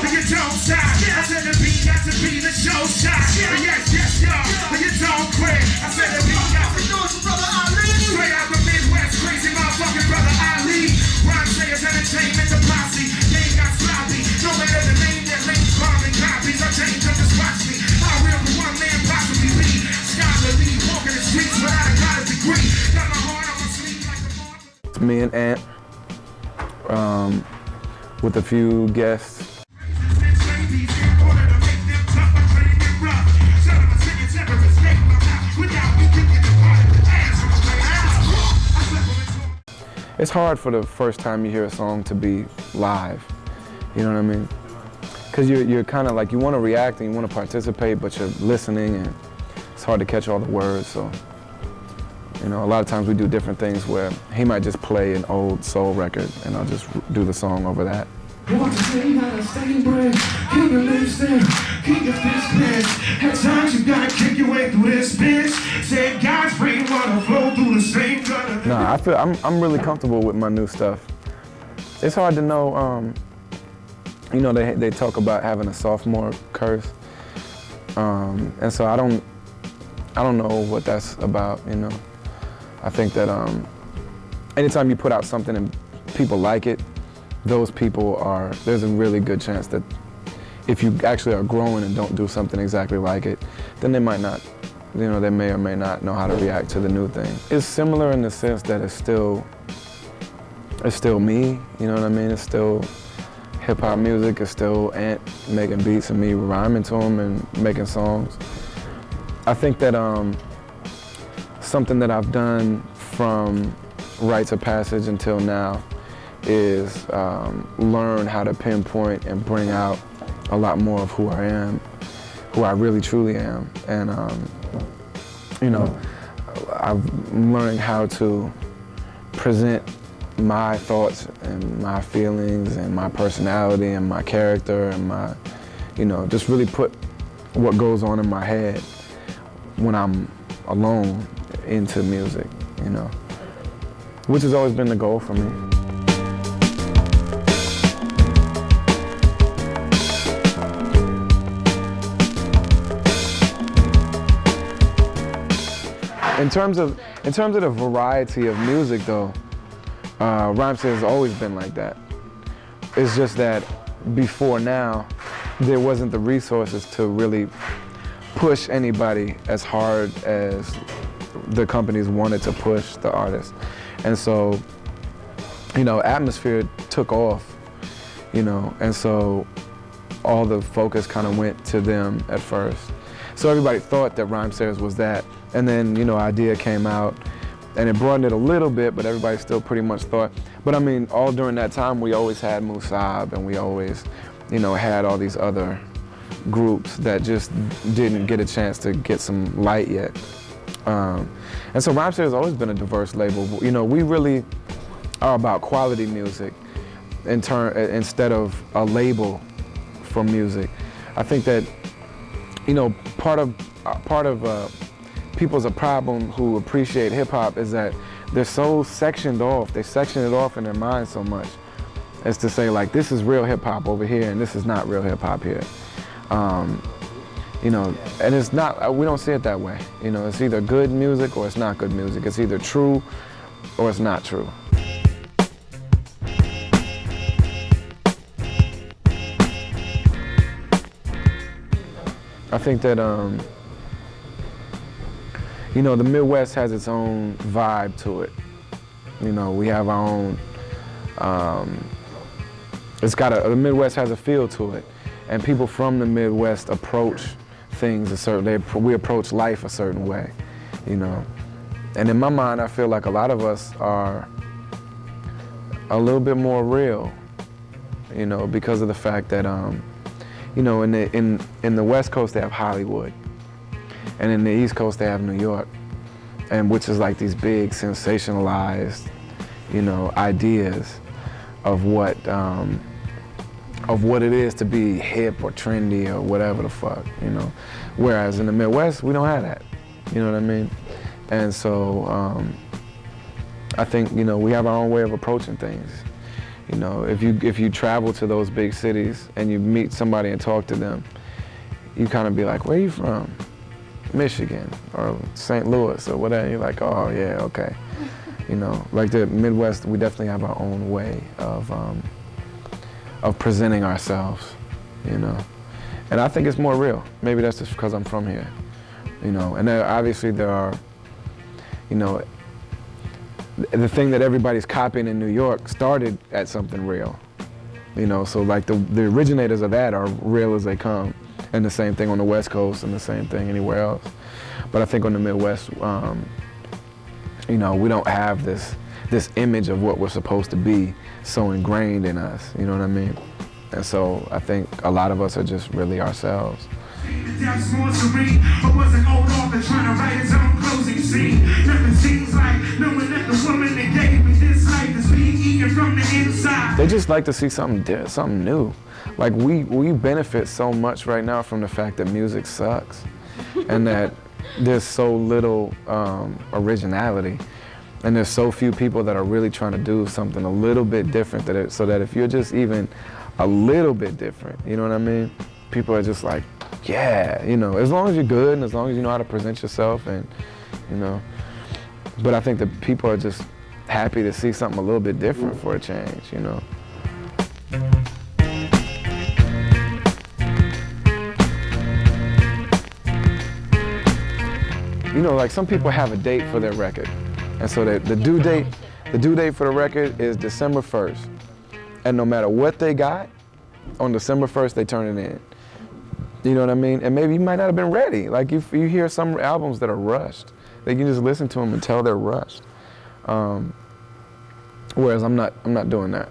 but you don't stop. I said the beat got to be the show shot. But yes, y'all, but you don't quit. I said the beat got to be brother Ali. Straight out the Midwest, crazy motherfucking brother Ali. Rhyme sayers, entertainment, the posse. Game got sloppy. No matter the name that lame carbon copies. I change up, just watch me. How real can one man possibly be? Scholarly, walking the streets without a college degree. Got my heart on my sleeve like a marble. It's me and Ant, with a few guests. It's hard for the first time you hear a song to be live, you know what I mean? Because you're kind of like, you want to react and you want to participate, but you're listening and it's hard to catch all the words, so. You know, a lot of times we do different things where he might just play an old soul record and I'll just do the song over that. Want to say you got a stain bread, king of lipstick, king of fist bitch. At times you gotta kick your way through this bitch. Said God's rainwater flow through the same gutter. Nah, I feel I'm really comfortable with my new stuff. It's hard to know, you know, they talk about having a sophomore curse. And so I don't know what that's about, you know. I think that anytime you put out something and people like it, those people there's a really good chance that if you actually are growing and don't do something exactly like it, then they might not, you know, they may or may not know how to react to the new thing. It's similar in the sense that it's still me, you know what I mean? It's still hip hop music, it's still Ant making beats and me rhyming to them and making songs. I think that something that I've done from Rites of Passage until now is learn how to pinpoint and bring out a lot more of who I am, who I really truly am. And you know, I'm learning how to present my thoughts and my feelings and my personality and my character and my, you know, just really put what goes on in my head when I'm alone into music, you know, which has always been the goal for me. In terms of the variety of music, though, Rhymesayers has always been like that. It's just that before now, there wasn't the resources to really push anybody as hard as the companies wanted to push the artists. And so, you know, Atmosphere took off, you know, and so all the focus kind of went to them at first. So everybody thought that Rhymesayers was that. And then, you know, Idea came out and it broadened it a little bit, but everybody still pretty much thought. But I mean, all during that time, we always had Musab and we always, you know, had all these other groups that just didn't get a chance to get some light yet. And so Rhymesayers has always been a diverse label. You know, we really are about quality music instead of a label for music. I think that, you know, part of people's problem who appreciate hip hop is that they're so sectioned off. They section it off in their mind so much as to say, like, this is real hip hop over here and this is not real hip hop here. You know, and it's not, we don't see it that way. You know, it's either good music or it's not good music. It's either true or it's not true. I think that, you know, the Midwest has its own vibe to it. You know, we have our own, the Midwest has a feel to it. And people from the Midwest approach things a certain, we approach life a certain way, you know. And in my mind, I feel like a lot of us are a little bit more real, you know, because of the fact that, you know, in the West Coast they have Hollywood, and in the East Coast they have New York, and which is like these big sensationalized, you know, ideas of what it is to be hip or trendy or whatever the fuck, you know. Whereas in the Midwest, we don't have that, you know what I mean? And so I think, you know, we have our own way of approaching things. You know, if you travel to those big cities and you meet somebody and talk to them, you kind of be like, where are you from? Michigan or St. Louis or whatever. You're like, oh yeah, okay. You know, like the Midwest, we definitely have our own way of presenting ourselves, you know. And I think it's more real. Maybe that's just because I'm from here, you know. And obviously there are, you know, the thing that everybody's copying in New York started at something real, you know. So like the originators of that are real as they come. And the same thing on the West Coast and the same thing anywhere else. But I think on the Midwest, you know, we don't have this image of what we're supposed to be so ingrained in us, you know what I mean? And so I think a lot of us are just really ourselves. They just like to see something new. Like we benefit so much right now from the fact that music sucks and that there's so little originality and there's so few people that are really trying to do something a little bit different so that if you're just even a little bit different, you know what I mean? People are just like, yeah, you know, as long as you're good and as long as you know how to present yourself and, you know. But I think that people are just happy to see something a little bit different for a change, you know. You know, like some people have a date for their record. And so the due date for the record is December 1st. And no matter what they got, on December 1st, they turn it in. You know what I mean? And maybe you might not have been ready. Like you hear some albums that are rushed. They can just listen to them and tell they're rushed. Whereas I'm not doing that.